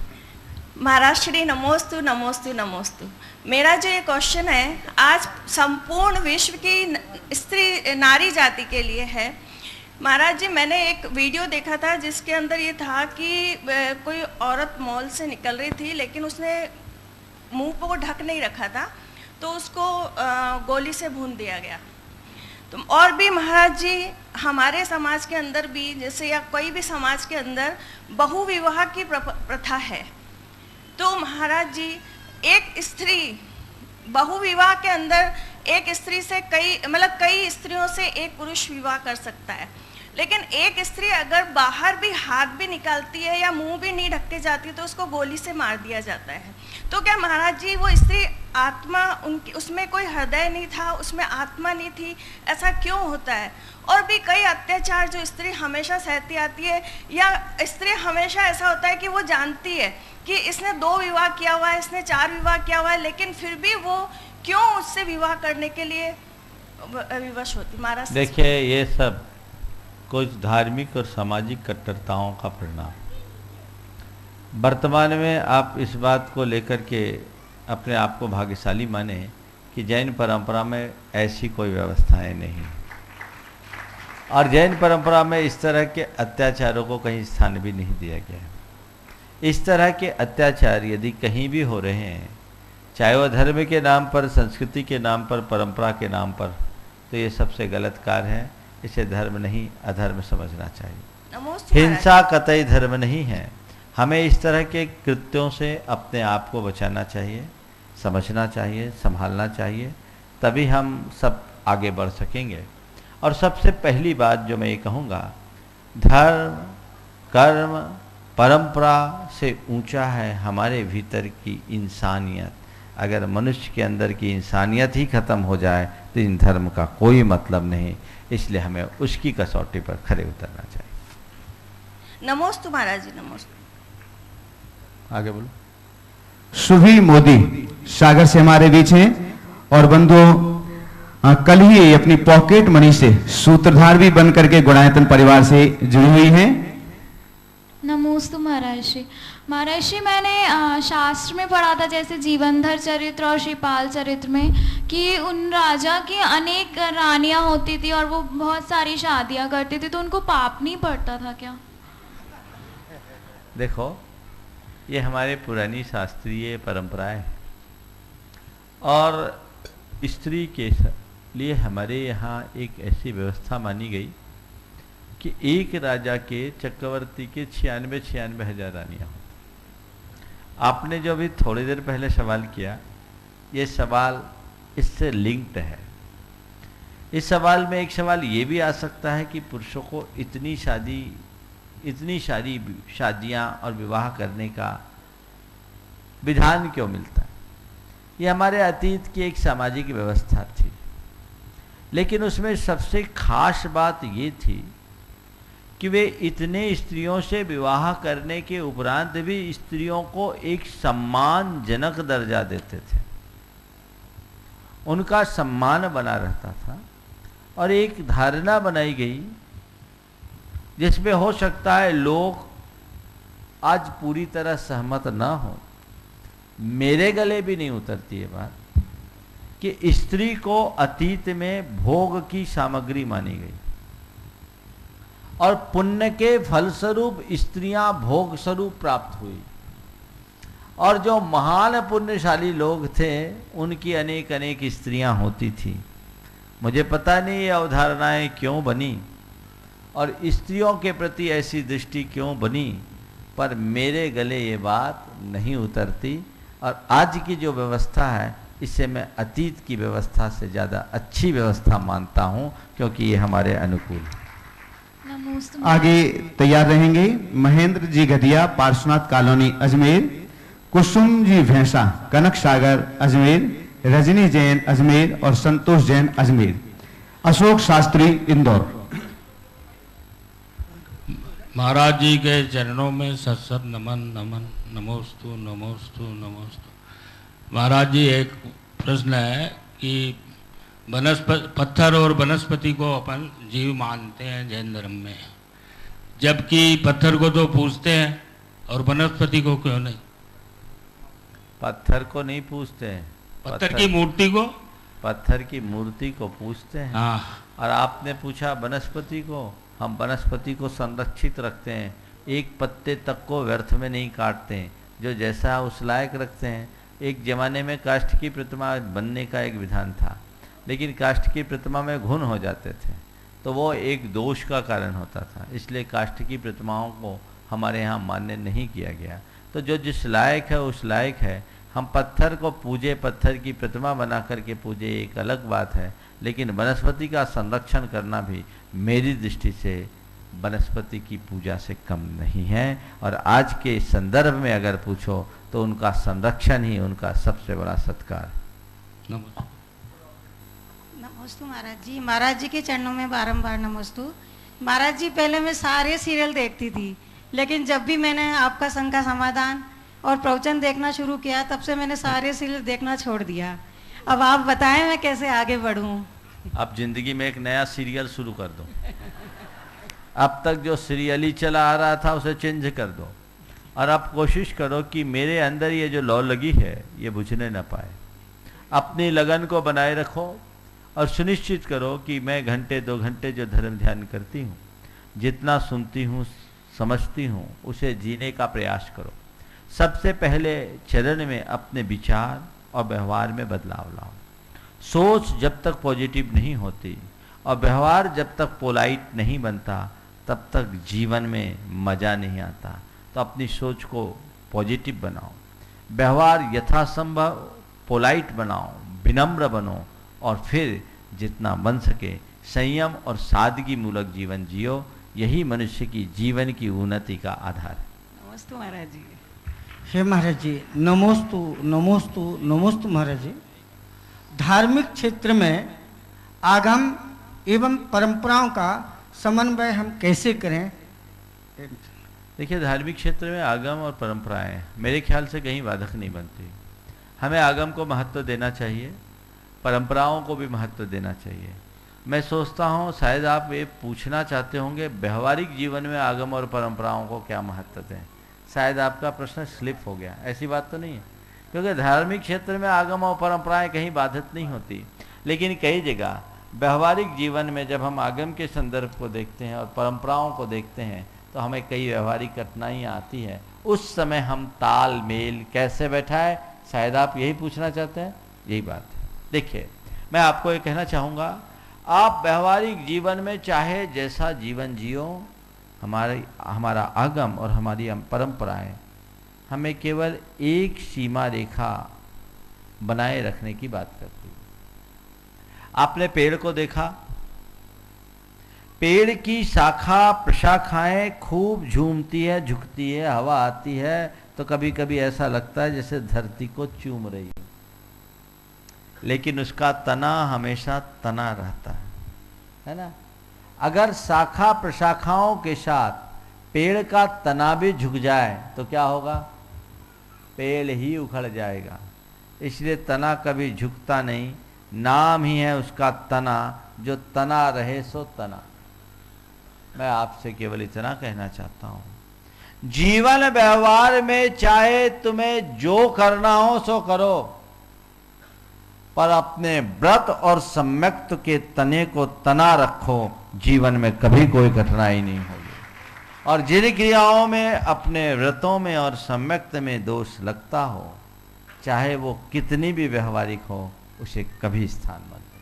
[SPEAKER 7] महाराज श्री, नमोस्तु नमोस्तु नमोस्तु। मेरा जो ये क्वेश्चन है आज संपूर्ण विश्व की स्त्री नारी जाति के लिए है। महाराज जी, मैंने एक वीडियो देखा था जिसके अंदर ये था कि कोई औरत मॉल से निकल रही थी, लेकिन उसने मुंह को ढक नहीं रखा था, तो उसको गोली से भून दिया गया। तो और भी महाराज जी, हमारे समाज के अंदर भी, जैसे या कोई भी समाज के अंदर बहुविवाह की प्रथा है। तो महाराज जी, एक स्त्री बहुविवाह के अंदर एक स्त्री से कई स्त्रियों से एक पुरुष विवाह कर सकता है, लेकिन एक स्त्री अगर बाहर भी हाथ भी निकालती है या मुंह भी नहीं ढक के जाती है तो उसको गोली से मार दिया जाता है। तो क्या महाराज जी वो स्त्री आत्मा, उनकी उसमें कोई हृदय नहीं था, उसमें आत्मा नहीं थी, ऐसा क्यों होता है? और भी कई अत्याचार जो स्त्री हमेशा सहती आती है, या स्त्री हमेशा ऐसा होता है कि वो जानती है कि इसने 2 विवाह किया हुआ है, इसने 4 विवाह किया हुआ है, लेकिन फिर भी वो क्यों उससे विवाह करने के लिए विवश होती? महाराज
[SPEAKER 3] देखिए, ये सब कुछ धार्मिक और सामाजिक कट्टरताओं का परिणाम। वर्तमान में आप इस बात को लेकर के अपने आप को भाग्यशाली माने कि जैन परंपरा में ऐसी कोई व्यवस्थाएं नहीं, और जैन परंपरा में इस तरह के अत्याचारों को कहीं स्थान भी नहीं दिया गया है। इस तरह के अत्याचार यदि कहीं भी हो रहे हैं, चाहे वह धर्म के नाम पर, संस्कृति के नाम पर, परंपरा के नाम पर, तो ये सबसे गलत कार्य है। इसे धर्म नहीं अधर्म समझना चाहिए। हिंसा कतई धर्म नहीं है। हमें इस तरह के कृत्यों से अपने आप को बचाना चाहिए, समझना चाहिए, संभालना चाहिए, तभी हम सब आगे बढ़ सकेंगे। और सबसे पहली बात जो मैं ये कहूँगा, धर्म, कर्म, परंपरा से ऊंचा है हमारे भीतर की इंसानियत। अगर मनुष्य के अंदर की इंसानियत ही खत्म हो जाए तो इन धर्म का कोई मतलब नहीं। इसलिए हमें उसकी कसौटी पर खरे उतरना चाहिए।
[SPEAKER 7] नमोस्तु महाराज जी, नमोस्तु।
[SPEAKER 3] आगे बोलो।
[SPEAKER 1] सुभी मोदी सागर से हमारे बीच हैं, और बंधुओं कल ही अपनी पॉकेट मनी से सूत्रधार भी बन करके गुणायतन परिवार से जुड़ी हुई हैं।
[SPEAKER 8] नमोस्तु महाराज श्री। महाराज श्री, मैंने शास्त्र में पढ़ा था, जैसे जीवनधर चरित्र और श्रीपाल चरित्र में, कि उन राजा की अनेक रानियां होती थी और वो बहुत सारी शादियां करते थे, तो उनको पाप नहीं पड़ता था क्या?
[SPEAKER 3] देखो, ये हमारे पुरानी शास्त्रीय परंपराएं हैं, और स्त्री के लिए हमारे यहाँ एक ऐसी व्यवस्था मानी गई कि एक राजा के चक्रवर्ती के 96 हजार रानियाँ होती। आपने जो अभी थोड़ी देर पहले सवाल किया, ये सवाल इससे लिंक्ड है। इस सवाल में एक सवाल ये भी आ सकता है कि पुरुषों को इतनी सारी शादियाँ और विवाह करने का विधान क्यों मिलता है? ये हमारे अतीत की एक सामाजिक व्यवस्था थी, लेकिन उसमें सबसे खास बात ये थी कि वे इतने स्त्रियों से विवाह करने के उपरांत भी स्त्रियों को एक सम्मानजनक दर्जा देते थे, उनका सम्मान बना रहता था। और एक धारणा बनाई गई जिसमें हो सकता है लोग आज पूरी तरह सहमत ना हो। मेरे गले भी नहीं उतरती है बात कि स्त्री को अतीत में भोग की सामग्री मानी गई और पुण्य के फलस्वरूप स्त्रियां भोग स्वरूप प्राप्त हुई, और जो महान पुण्यशाली लोग थे उनकी अनेक अनेक स्त्रियां होती थी। मुझे पता नहीं ये अवधारणाएं क्यों बनी और स्त्रियों के प्रति ऐसी दृष्टि क्यों बनी, पर मेरे गले ये बात नहीं उतरती। और आज की जो व्यवस्था है इससे मैं अतीत की व्यवस्था से ज़्यादा अच्छी व्यवस्था मानता हूँ, क्योंकि ये हमारे अनुकूल है।
[SPEAKER 1] आगे तैयार रहेंगे महेंद्र जी गदिया, पार्श्वनाथ कॉलोनी अजमेर, कुसुम जी भैंसा, कनक सागर अजमेर, रजनी जैन अजमेर और संतोष जैन अजमेर, अशोक शास्त्री इंदौर।
[SPEAKER 9] महाराज जी के चरणों में सत सत नमन नमन, नमोस्तु नमोस्तु नमोस्तु। महाराज जी, एक प्रश्न है कि पत्थर और वनस्पति को अपन जीव मानते हैं जैन धर्म में, जबकि पत्थर को तो पूजते हैं और वनस्पति को क्यों नहीं?
[SPEAKER 3] पत्थर को नहीं पूजते हैं,
[SPEAKER 9] पत्थर की मूर्ति को,
[SPEAKER 3] पत्थर की मूर्ति को पूजते हैं।
[SPEAKER 9] हाँ।
[SPEAKER 3] और आपने पूछा वनस्पति को, हम वनस्पति को संरक्षित रखते हैं, एक पत्ते तक को व्यर्थ में नहीं काटते हैं, जो जैसा उस लायक रखते हैं। एक जमाने में काष्ठ की प्रतिमा बनने का एक विधान था, लेकिन काष्ठ की प्रतिमा में घुन हो जाते थे तो वो एक दोष का कारण होता था, इसलिए काष्ठ की प्रतिमाओं को हमारे यहाँ मान्य नहीं किया गया। तो जो जिस लायक है उस लायक है। हम पत्थर को पूजे, पत्थर की प्रतिमा बना करके पूजे, एक अलग बात है, लेकिन वनस्पति का संरक्षण करना भी मेरी दृष्टि से वनस्पति की पूजा से कम नहीं है। और आज के संदर्भ में अगर पूछो तो उनका संरक्षण ही उनका सबसे बड़ा सत्कार है।
[SPEAKER 10] नमोस्तु महाराज जी। महाराज जी के चरणों में बारंबार नमोस्तु। महाराज जी, पहले मैं सारे सीरियल देखती थी, लेकिन जब भी मैंने आपका संघ का समाधान और प्रवचन देखना शुरू किया तब से मैंने सारे सीरियल देखना छोड़ दिया। अब आप बताएं मैं कैसे आगे बढ़ूं?
[SPEAKER 3] अब जिंदगी में एक नया सीरियल शुरू कर दो। अब तक जो सीरियल ही चला आ रहा था उसे चेंज कर दो, और अब कोशिश करो कि मेरे अंदर ये जो लौ लगी है ये बुझने ना पाए। अपनी लगन को बनाए रखो और सुनिश्चित करो कि मैं घंटे 2 घंटे जो धर्म ध्यान करती हूँ, जितना सुनती हूँ समझती हूँ, उसे जीने का प्रयास करो। सबसे पहले चरण में अपने विचार और व्यवहार में बदलाव लाओ। सोच जब तक पॉजिटिव नहीं होती और व्यवहार जब तक पोलाइट नहीं बनता तब तक जीवन में मज़ा नहीं आता। तो अपनी सोच को पॉजिटिव बनाओ, व्यवहार यथासंभव पोलाइट बनाओ, विनम्र बनो, और फिर जितना बन सके संयम और सादगी मूलक जीवन जियो। यही मनुष्य की जीवन की उन्नति का आधार है।
[SPEAKER 10] नमस्ते महाराज जी।
[SPEAKER 11] हे महाराज जी, नमोस्तु नमोस्तु नमोस्तु महाराज जी। धार्मिक क्षेत्र में आगम एवं परंपराओं का समन्वय हम कैसे करें?
[SPEAKER 3] देखिए, धार्मिक क्षेत्र में आगम और परंपराएं मेरे ख्याल से कहीं बाधक नहीं बनती। हमें आगम को महत्व देना चाहिए, परंपराओं को भी महत्व देना चाहिए। मैं सोचता हूँ शायद आप ये पूछना चाहते होंगे व्यवहारिक जीवन में आगम और परंपराओं को क्या महत्व दें। शायद आपका प्रश्न स्लिप हो गया, ऐसी बात तो नहीं है, क्योंकि धार्मिक क्षेत्र में आगम और परंपराएं कहीं बाधित नहीं होती, लेकिन कई जगह व्यवहारिक जीवन में जब हम आगम के संदर्भ को देखते हैं और परंपराओं को देखते हैं तो हमें कई व्यवहारिक कठिनाइयाँ आती है। उस समय हम ताल मेल कैसे बैठाए, शायद आप यही पूछना चाहते हैं, यही बात है। देखिए, मैं आपको ये कहना चाहूँगा, आप व्यवहारिक जीवन में चाहे जैसा जीवन जियो, हमारा आगम और हमारी परंपराएं हमें केवल एक सीमा रेखा बनाए रखने की बात करती है। आपने पेड़ को देखा, पेड़ की शाखा प्रशाखाएं खूब झूमती है, झुकती है, हवा आती है तो कभी कभी ऐसा लगता है जैसे धरती को चूम रही है, लेकिन उसका तना हमेशा तना रहता है ना। अगर शाखा प्रशाखाओं के साथ पेड़ का तना भी झुक जाए तो क्या होगा? पेड़ ही उखड़ जाएगा। इसलिए तना कभी झुकता नहीं, नाम ही है उसका तना, जो तना रहे सो तना। मैं आपसे केवल इतना कहना चाहता हूं, जीवन व्यवहार में चाहे तुम्हें जो करना हो सो करो, पर अपने व्रत और सम्यक्त के तने को तना रखो, जीवन में कभी कोई कठिनाई नहीं होगी। और जिन क्रियाओं में अपने व्रतों में और सम्यक्त में दोष लगता हो, चाहे वो कितनी भी व्यवहारिक हो, उसे कभी स्थान मत दो।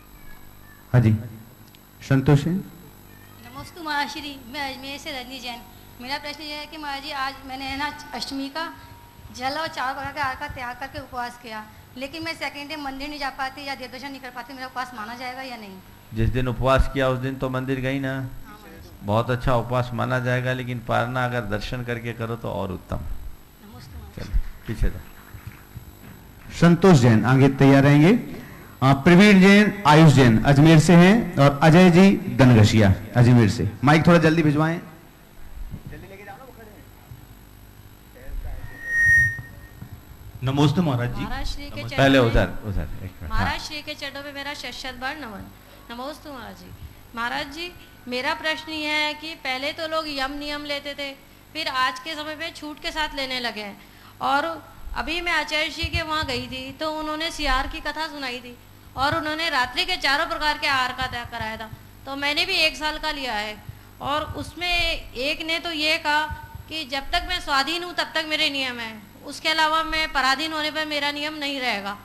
[SPEAKER 1] हाँ जी, संतोष है।
[SPEAKER 12] नमस्ते महाराज श्री, मैं अजमेर से रजनी जैन। मेरा प्रश्न यह है कि महाराज जी, आज मैंने है ना अष्टमी का जल और चावल प्रकार के आहार का त्याग करके उपवास किया, लेकिन मैं सेकेंड डे मंदिर नहीं जा पाती या देवदर्शन नहीं कर पाती, मेरा उपवास माना जाएगा या नहीं?
[SPEAKER 3] जिस दिन उपवास किया उस दिन तो मंदिर गई ना, बहुत अच्छा उपवास माना जाएगा, लेकिन पारना अगर दर्शन करके करो तो और उत्तम। चलो पीछे दो।
[SPEAKER 1] संतोष जैन आगे तैयार रहेंगे। प्रवीण जैन, आयुष जैन अजमेर से हैं, और अजय जी दनगशिया अजमेर से। माइक थोड़ा जल्दी भिजवाएं।
[SPEAKER 13] नमस्ते महाराज जी।
[SPEAKER 12] महाराज श्री के
[SPEAKER 3] पहले उधर एक मिनट।
[SPEAKER 12] महाराज श्री के चरणों में मेरा शत बार नमन। नमस्ते महाराज जी। महाराज जी, मेरा प्रश्न यह है कि पहले तो लोग यम नियम लेते थे, फिर आज के समय में छूट के साथ लेने लगे हैं। और अभी मैं आचार्य जी के वहाँ गई थी तो उन्होंने सियार की कथा सुनाई थी और उन्होंने रात्रि के 4 प्रकार के आहार का त्याग कराया था, तो मैंने भी 1 साल का लिया है। और उसमें एक ने तो ये कहा कि जब तक मैं स्वाधीन हूँ तब तक मेरे नियम है, उसके अलावा मैं पराधीन होने पर मेरा नियम नहीं रहेगा।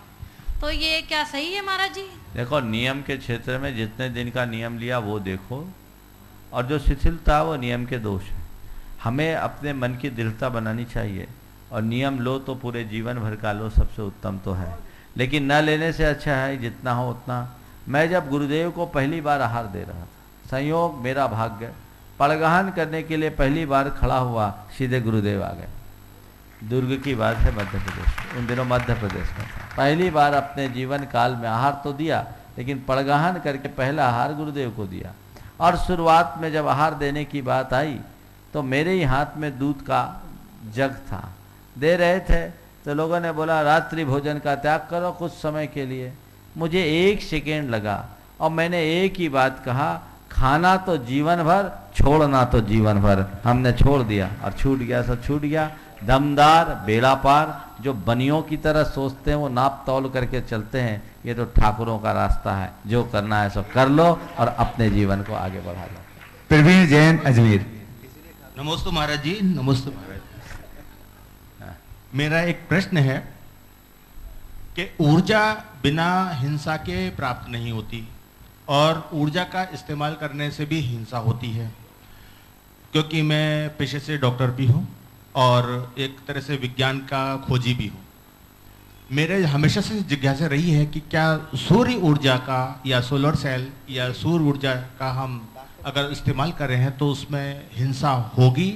[SPEAKER 12] तो ये क्या सही है महाराज जी?
[SPEAKER 3] देखो, नियम के क्षेत्र में जितने दिन का नियम लिया वो देखो, और जो शिथिलता वो नियम के दोष है। हमें अपने मन की दृढ़ता बनानी चाहिए, और नियम लो तो पूरे जीवन भर का लो, सबसे उत्तम तो है। लेकिन न लेने से अच्छा है जितना हो उतना। मैं जब गुरुदेव को पहली बार आहार दे रहा था, संयोग मेरा भाग्य, पड़गहन करने के लिए पहली बार खड़ा हुआ, सीधे गुरुदेव आ गए। दुर्ग की बात है, मध्य प्रदेश, उन दिनों मध्य प्रदेश में था। पहली बार अपने जीवन काल में आहार तो दिया, लेकिन पड़गहन करके पहला आहार गुरुदेव को दिया। और शुरुआत में जब आहार देने की बात आई तो मेरे ही हाथ में दूध का जग था, दे रहे थे तो लोगों ने बोला रात्रि भोजन का त्याग करो कुछ समय के लिए। मुझे 1 सेकेंड लगा और मैंने एक ही बात कहा, खाना तो जीवन भर, छोड़ना तो जीवन भर। हमने छोड़ दिया और छूट गया, सब छूट गया। दमदार बेड़ा पार, जो बनियों की तरह सोचते हैं वो नाप तौल करके चलते हैं, ये तो ठाकुरों का रास्ता है। जो करना है सब कर लो और अपने जीवन को आगे बढ़ा लो।
[SPEAKER 1] प्रवीण जैन अजमेर।
[SPEAKER 13] नमस्ते महाराज जी। नमस्ते महाराज। मेरा एक प्रश्न है कि ऊर्जा बिना हिंसा के प्राप्त नहीं होती, और ऊर्जा का इस्तेमाल करने से भी हिंसा होती है। क्योंकि मैं पेशे से डॉक्टर भी हूँ और एक तरह से विज्ञान का खोजी भी हूँ। मेरे हमेशा से जिज्ञासा रही है कि क्या सूर्य ऊर्जा का या सोलर सेल या सूर्य ऊर्जा का हम अगर इस्तेमाल कर रहे हैं तो उसमें हिंसा होगी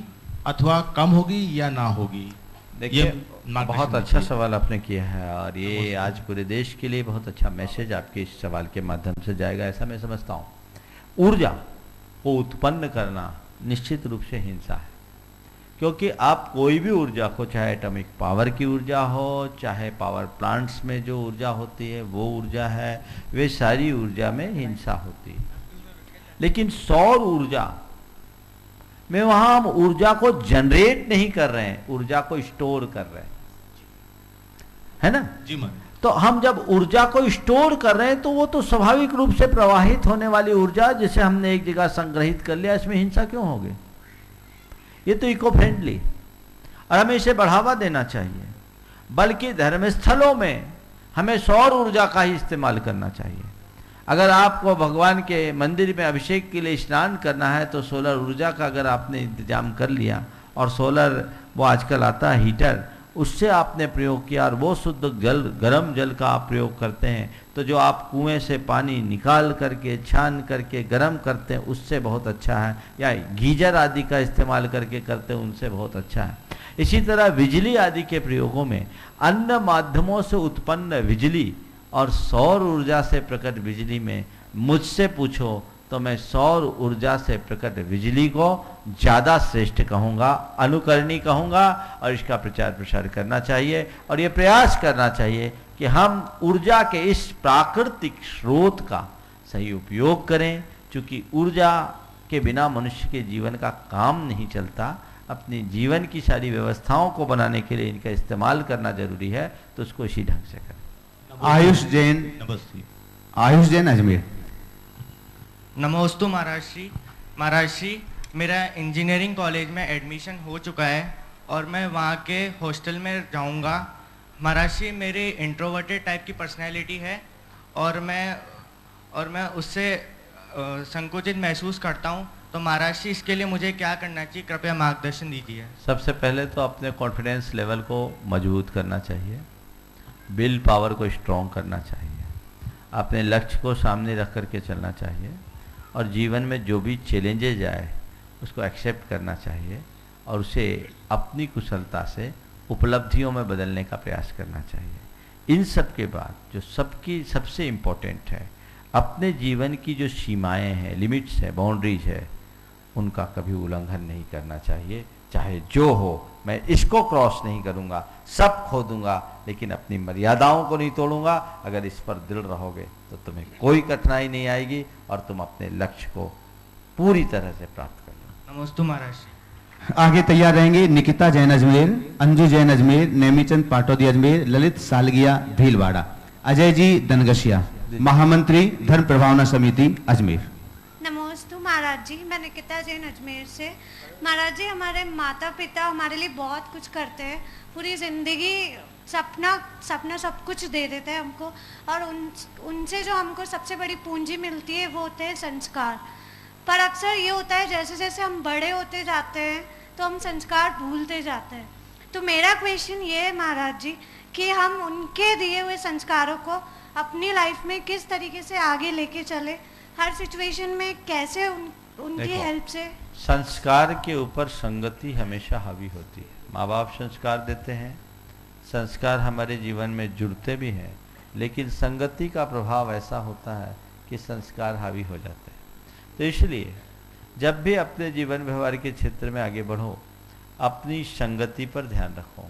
[SPEAKER 13] अथवा कम होगी या ना होगी?
[SPEAKER 3] देखिए, बहुत अच्छा सवाल आपने किया है, और ये आज पूरे देश के लिए बहुत अच्छा मैसेज आपके इस सवाल के माध्यम से जाएगा, ऐसा मैं समझता हूँ। ऊर्जा को उत्पन्न करना निश्चित रूप से हिंसा है, क्योंकि आप कोई भी ऊर्जा को, चाहे एटॉमिक पावर की ऊर्जा हो, चाहे पावर प्लांट्स में जो ऊर्जा होती है वो ऊर्जा है, वे सारी ऊर्जा में हिंसा होती है। लेकिन सौर ऊर्जा में वहां हम ऊर्जा को जनरेट नहीं कर रहे हैं, ऊर्जा को स्टोर कर रहे हैं, है ना
[SPEAKER 13] जी मैम।
[SPEAKER 3] तो हम जब ऊर्जा को स्टोर कर रहे हैं तो वो तो स्वाभाविक रूप से प्रवाहित होने वाली ऊर्जा जिसे हमने एक जगह संग्रहित कर लिया, इसमें हिंसा क्यों होगी? ये तो इको फ्रेंडली, और हमें इसे बढ़ावा देना चाहिए। बल्कि धर्मस्थलों में हमें सौर ऊर्जा का ही इस्तेमाल करना चाहिए। अगर आपको भगवान के मंदिर में अभिषेक के लिए स्नान करना है तो सोलर ऊर्जा का अगर आपने इंतजाम कर लिया, और सोलर वो आजकल आता है हीटर, उससे आपने प्रयोग किया और वो शुद्ध जल, गर्म जल का आप प्रयोग करते हैं, तो जो आप कुएं से पानी निकाल करके छान करके गर्म करते हैं उससे बहुत अच्छा है, या गीजर आदि का इस्तेमाल करके करते हैं उनसे बहुत अच्छा है। इसी तरह बिजली आदि के प्रयोगों में अन्य माध्यमों से उत्पन्न बिजली और सौर ऊर्जा से प्रकट बिजली में मुझसे पूछो तो मैं सौर ऊर्जा से प्रकट बिजली को ज़्यादा श्रेष्ठ कहूँगा, अनुकरणीय कहूँगा, और इसका प्रचार प्रसार करना चाहिए। और ये प्रयास करना चाहिए कि हम ऊर्जा के इस प्राकृतिक स्रोत का सही उपयोग करें, क्योंकि ऊर्जा के बिना मनुष्य के जीवन का काम नहीं चलता। अपनी जीवन की सारी व्यवस्थाओं को बनाने के लिए इनका इस्तेमाल करना जरूरी है, तो उसको इसी ढंग से करें।
[SPEAKER 1] आयुष जैन,
[SPEAKER 13] नमस्ते।
[SPEAKER 1] आयुष जैन अजमेर।
[SPEAKER 14] नमोस्तु महाराज श्री। महाराज श्री, मेरा इंजीनियरिंग कॉलेज में एडमिशन हो चुका है और मैं वहाँ के हॉस्टल में जाऊँगा। महाराज श्री, मेरी इंट्रोवर्टेड टाइप की पर्सनैलिटी है और मैं उससे संकुचित महसूस करता हूँ, तो महाराज श्री इसके लिए मुझे क्या करना चाहिए, कृपया मार्गदर्शन दीजिए।
[SPEAKER 3] सबसे पहले तो अपने कॉन्फिडेंस लेवल को मजबूत करना चाहिए, विल पावर को स्ट्रॉन्ग करना चाहिए, अपने लक्ष्य को सामने रख करके चलना चाहिए और जीवन में जो भी चैलेंजेज आए उसको एक्सेप्ट करना चाहिए और उसे अपनी कुशलता से उपलब्धियों में बदलने का प्रयास करना चाहिए। इन सब के बाद जो सबसे इम्पोर्टेंट है, अपने जीवन की जो सीमाएं हैं, लिमिट्स है, बाउंड्रीज है, उनका कभी उल्लंघन नहीं करना चाहिए। चाहे जो हो, मैं इसको क्रॉस नहीं करूंगा, सब खो दूंगा, लेकिन अपनी मर्यादाओं को नहीं तोड़ूंगा। अगर इस पर दृढ़ रहोगे तो तुम्हें कोई कठिनाई नहीं आएगी और तुम अपने लक्ष्य को पूरी तरह से प्राप्त कर लो।
[SPEAKER 14] नमस्ते महाराज।
[SPEAKER 1] आगे तैयार रहेंगे निकिता जैन अजमेर, अंजू जैन अजमेर, नेमीचंद पाटौदी अजमेर, ललित सालगिया भीलवाड़ा, अजय जी दनगशिया, महामंत्री धर्म प्रभावना समिति अजमेर।
[SPEAKER 15] नमोस्तु महाराज जी, मैं निकिता जैन अजमेर से। महाराज जी, हमारे माता पिता हमारे लिए बहुत कुछ करते हैं, पूरी जिंदगी सपना सब कुछ दे देते हैं हमको, और उनसे जो हमको सबसे बड़ी पूंजी मिलती है वो होते हैं संस्कार। पर अक्सर ये होता है जैसे जैसे हम बड़े होते जाते हैं तो हम संस्कार भूलते जाते हैं। तो मेरा क्वेश्चन ये है महाराज जी कि हम उनके दिए हुए संस्कारों को अपनी लाइफ में किस तरीके से आगे लेके चले, हर सिचुएशन में कैसे उनकी हेल्प से।
[SPEAKER 3] संस्कार के ऊपर संगति हमेशा हावी होती है। माँ बाप संस्कार देते हैं, संस्कार हमारे जीवन में जुड़ते भी हैं, लेकिन संगति का प्रभाव ऐसा होता है कि संस्कार हावी हो जाते हैं। तो इसलिए जब भी अपने जीवन व्यवहार के क्षेत्र में आगे बढ़ो, अपनी संगति पर ध्यान रखो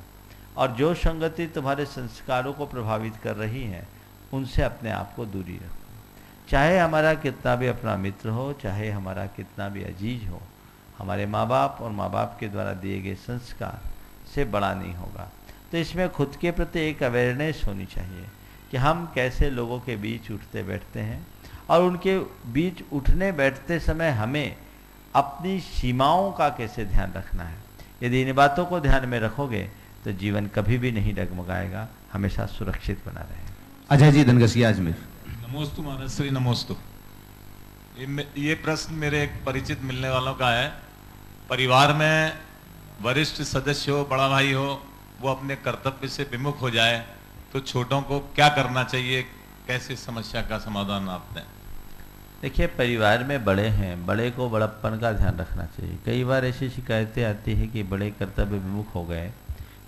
[SPEAKER 3] और जो संगति तुम्हारे संस्कारों को प्रभावित कर रही है उनसे अपने आप को दूरी रखो। चाहे हमारा कितना भी अपना मित्र हो, चाहे हमारा कितना भी अजीज हो, हमारे माँ बाप और माँ बाप के द्वारा दिए गए संस्कार से बड़ा नहीं होगा। तो इसमें खुद के प्रति एक अवेयरनेस होनी चाहिए कि हम कैसे लोगों के बीच उठते बैठते हैं और उनके बीच उठने बैठते समय हमें अपनी सीमाओं का कैसे ध्यान रखना है। यदि इन बातों को ध्यान में रखोगे तो जीवन कभी भी नहीं डगमगाएगा, हमेशा सुरक्षित बना रहेगा।
[SPEAKER 1] अजय जी दनगसिया अजमेर।
[SPEAKER 16] नमोस्तु महाराज श्री। नमोस्तु। ये प्रश्न मेरे एक परिचित मिलने वालों का है। परिवार में वरिष्ठ सदस्य हो, बड़ा भाई हो, वो अपने कर्तव्य से विमुख हो जाए तो छोटों को क्या करना चाहिए, कैसे समस्या का समाधान आप दें?
[SPEAKER 3] देखिए, परिवार में बड़े हैं, बड़े को बड़प्पन का ध्यान रखना चाहिए। कई बार ऐसी शिकायतें आती हैं कि बड़े कर्तव्य विमुख हो गए,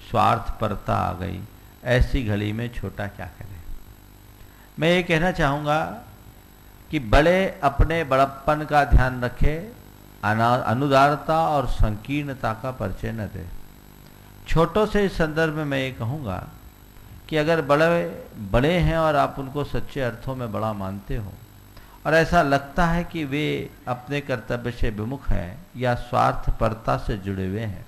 [SPEAKER 3] स्वार्थपरता आ गई, ऐसी घड़ी में छोटा क्या करे। मैं ये कहना चाहूँगा कि बड़े अपने बड़प्पन का ध्यान रखे, अनुदारता और संकीर्णता का परिचय न दे। छोटों से इस संदर्भ में मैं ये कहूँगा कि अगर बड़े हैं और आप उनको सच्चे अर्थों में बड़ा मानते हो और ऐसा लगता है कि वे अपने कर्तव्य से विमुख हैं या स्वार्थपरता से जुड़े हुए हैं,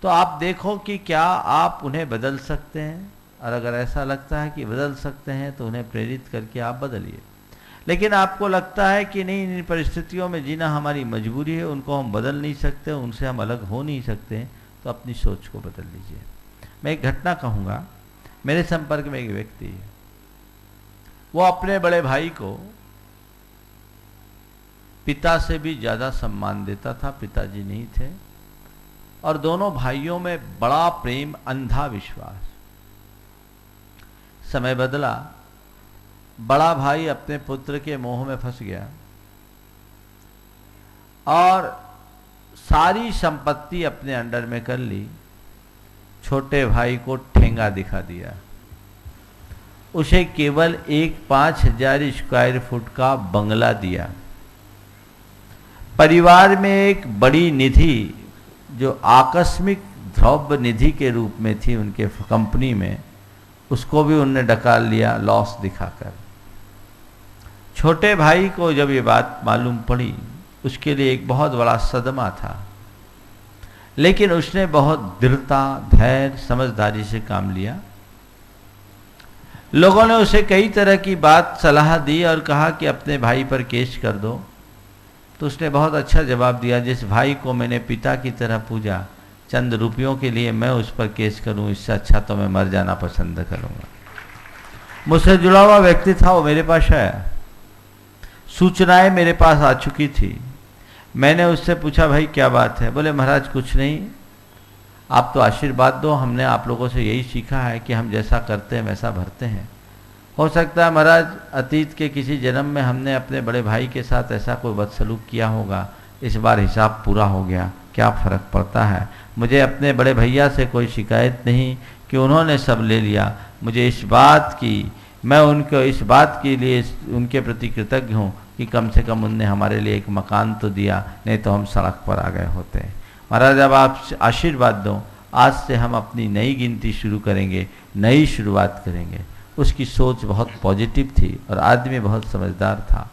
[SPEAKER 3] तो आप देखो कि क्या आप उन्हें बदल सकते हैं, और अगर ऐसा लगता है कि बदल सकते हैं तो उन्हें प्रेरित करके आप बदलिए। लेकिन आपको लगता है कि नहीं, इन परिस्थितियों में जीना हमारी मजबूरी है, उनको हम बदल नहीं सकते, उनसे हम अलग हो नहीं सकते, तो अपनी सोच को बदल लीजिए। मैं एक घटना कहूँगा। मेरे संपर्क में एक व्यक्ति है, वो अपने बड़े भाई को पिता से भी ज़्यादा सम्मान देता था, पिताजी नहीं थे, और दोनों भाइयों में बड़ा प्रेम, अंधा विश्वास। समय बदला, बड़ा भाई अपने पुत्र के मोह में फंस गया और सारी संपत्ति अपने अंडर में कर ली। छोटे भाई को ठेंगा दिखा दिया, उसे केवल एक 5,000 स्क्वायर फुट का बंगला दिया। परिवार में एक बड़ी निधि जो आकस्मिक द्रव्य निधि के रूप में थी उनके कंपनी में, उसको भी उनने डकाल लिया लॉस दिखाकर। छोटे भाई को जब ये बात मालूम पड़ी उसके लिए एक बहुत बड़ा सदमा था, लेकिन उसने बहुत दृढ़ता, धैर्य, समझदारी से काम लिया। लोगों ने उसे कई तरह की बात सलाह दी और कहा कि अपने भाई पर केस कर दो, तो उसने बहुत अच्छा जवाब दिया, जिस भाई को मैंने पिता की तरह पूजा, चंद रुपयों के लिए मैं उस पर केस करूं, इससे अच्छा तो मैं मर जाना पसंद करूंगा। मुझसे जुड़ा हुआ व्यक्ति था, वो मेरे पास आया, सूचनाएं मेरे पास आ चुकी थी। मैंने उससे पूछा, भाई क्या बात है? बोले महाराज कुछ नहीं, आप तो आशीर्वाद दो, हमने आप लोगों से यही सीखा है कि हम जैसा करते हैं वैसा भरते हैं। हो सकता है महाराज अतीत के किसी जन्म में हमने अपने बड़े भाई के साथ ऐसा कोई बदसलूक किया होगा, इस बार हिसाब पूरा हो गया, क्या फ़र्क पड़ता है? मुझे अपने बड़े भैया से कोई शिकायत नहीं कि उन्होंने सब ले लिया। मुझे इस बात की, मैं उनको इस बात के लिए उनके प्रति कृतज्ञ हूँ कि कम से कम उनने हमारे लिए एक मकान तो दिया, नहीं तो हम सड़क पर आ गए होते। महाराज अब आप आशीर्वाद दो, आज से हम अपनी नई गिनती शुरू करेंगे, नई शुरुआत करेंगे। उसकी सोच बहुत पॉजिटिव थी और आदमी बहुत समझदार था।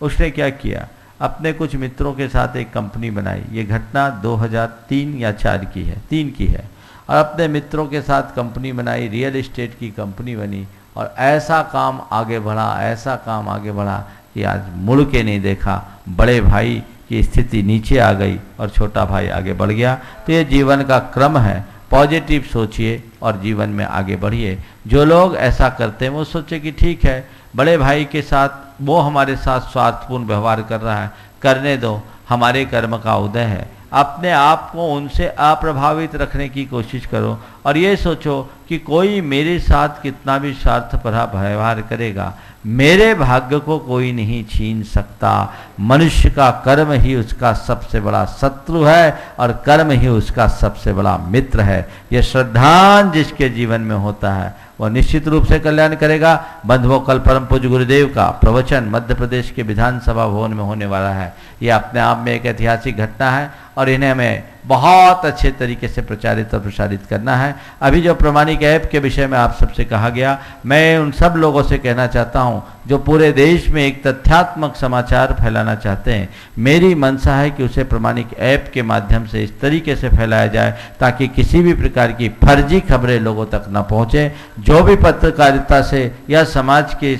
[SPEAKER 3] उसने क्या किया, अपने कुछ मित्रों के साथ एक कंपनी बनाई। ये घटना 2003 या 4 की है, 3 की है। और अपने मित्रों के साथ कंपनी बनाई, रियल एस्टेट की कंपनी बनी, और ऐसा काम आगे बढ़ा, ऐसा काम आगे बढ़ा कि आज मुड़ के नहीं देखा। बड़े भाई की स्थिति नीचे आ गई और छोटा भाई आगे बढ़ गया। तो ये जीवन का क्रम है, पॉजिटिव सोचिए और जीवन में आगे बढ़िए। जो लोग ऐसा करते हैं वो सोचे कि ठीक है, बड़े भाई के साथ वो हमारे साथ स्वार्थपूर्ण व्यवहार कर रहा है, करने दो, हमारे कर्म का उदय है। अपने आप को उनसे अप्रभावित रखने की कोशिश करो और ये सोचो कि कोई मेरे साथ कितना भी स्वार्थपरा व्यवहार करेगा, मेरे भाग्य को कोई नहीं छीन सकता। मनुष्य का कर्म ही उसका सबसे बड़ा शत्रु है और कर्म ही उसका सबसे बड़ा मित्र है। यह श्रद्धान जिसके जीवन में होता है वह निश्चित रूप से कल्याण करेगा। बंधुओं, कल परम पूज्य गुरुदेव का प्रवचन मध्य प्रदेश के विधानसभा भवन में होने वाला है। यह अपने आप में एक ऐतिहासिक घटना है और इन्हें हमें बहुत अच्छे तरीके से प्रचारित और प्रसारित करना है। अभी जो प्रमाणिक ऐप के विषय में आप सबसे कहा गया, मैं उन सब लोगों से कहना चाहता हूं जो पूरे देश में एक तथ्यात्मक समाचार फैलाना चाहते हैं, मेरी मंशा है कि उसे प्रमाणिक ऐप के माध्यम से इस तरीके से फैलाया जाए ताकि किसी भी प्रकार की फर्जी खबरें लोगों तक न पहुंचे। जो भी पत्रकारिता से या समाज के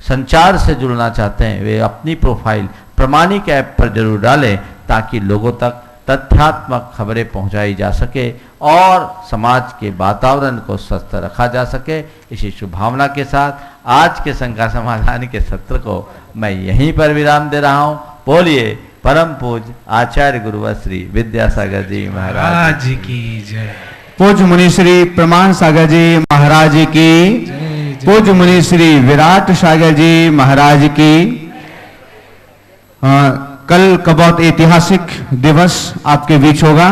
[SPEAKER 3] संचार से जुड़ना चाहते हैं वे अपनी प्रोफाइल प्रमाणिक ऐप पर जरूर डालें ताकि लोगों तक तथ्यात्मक खबरें पहुंचाई जा सके और समाज के वातावरण को स्वस्थ रखा जा सके। इसी शुभ भावना के साथ आज के शंका समाधान के सत्र को मैं यहीं पर विराम दे रहा हूं। बोलिए परम पूज्य आचार्य गुरुवर श्री विद्यासागर जी महाराज
[SPEAKER 17] की जय।
[SPEAKER 1] पूज्य मुनि श्री प्रमाण सागर जी महाराज की, पूज्य मुनि श्री विराट सागर जी महाराज की। कल का बहुत ऐतिहासिक दिवस आपके बीच होगा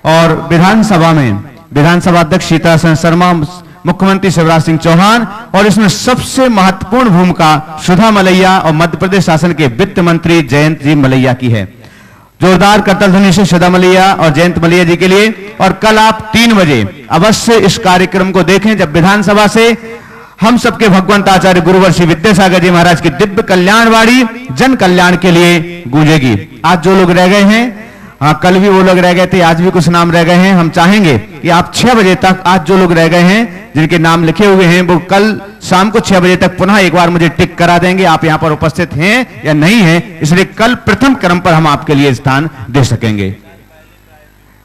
[SPEAKER 1] और विधानसभा में विधानसभा अध्यक्ष सीतारमण शर्मा, मुख्यमंत्री शिवराज सिंह चौहान और इसमें सबसे महत्वपूर्ण भूमिका सुधा मलैया और मध्य प्रदेश शासन के वित्त मंत्री जयंत जी मलैया की है। जोरदार करताल ध्वनि से सुधा मलैया और जयंत मलैया जी के लिए। और कल आप 3 बजे अवश्य इस कार्यक्रम को देखें जब विधानसभा से हम सबके भगवंत आचार्य गुरुवर श्री विद्यासागर जी महाराज की दिव्य कल्याणवाणी जन कल्याण के लिए गूंजेगी। आज जो लोग रह गए हैं, कल भी वो लोग रह गए थे, आज भी कुछ नाम रह गए हैं, हम चाहेंगे कि आप 6 बजे तक आज जो लोग रह गए हैं जिनके नाम लिखे हुए हैं वो कल शाम को 6 बजे तक पुनः एक बार मुझे टिक करा देंगे आप यहाँ पर उपस्थित हैं या नहीं हैं। इसलिए कल प्रथम क्रम पर हम आपके लिए स्थान दे सकेंगे।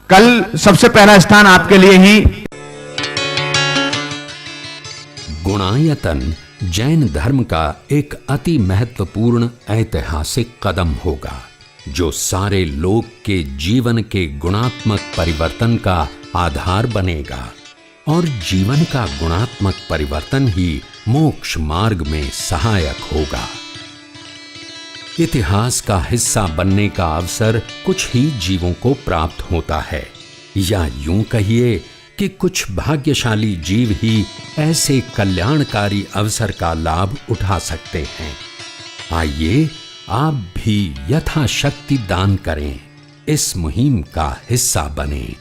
[SPEAKER 1] कल सबसे पहला स्थान आपके लिए ही
[SPEAKER 18] गुणायतन जैन धर्म का एक अति महत्वपूर्ण ऐतिहासिक कदम होगा जो सारे लोक के जीवन के गुणात्मक परिवर्तन का आधार बनेगा और जीवन का गुणात्मक परिवर्तन ही मोक्ष मार्ग में सहायक होगा। इतिहास का हिस्सा बनने का अवसर कुछ ही जीवों को प्राप्त होता है, या यूं कहिए कि कुछ भाग्यशाली जीव ही ऐसे कल्याणकारी अवसर का लाभ उठा सकते हैं। आइए आप भी यथाशक्ति दान करें, इस मुहिम का हिस्सा बनें।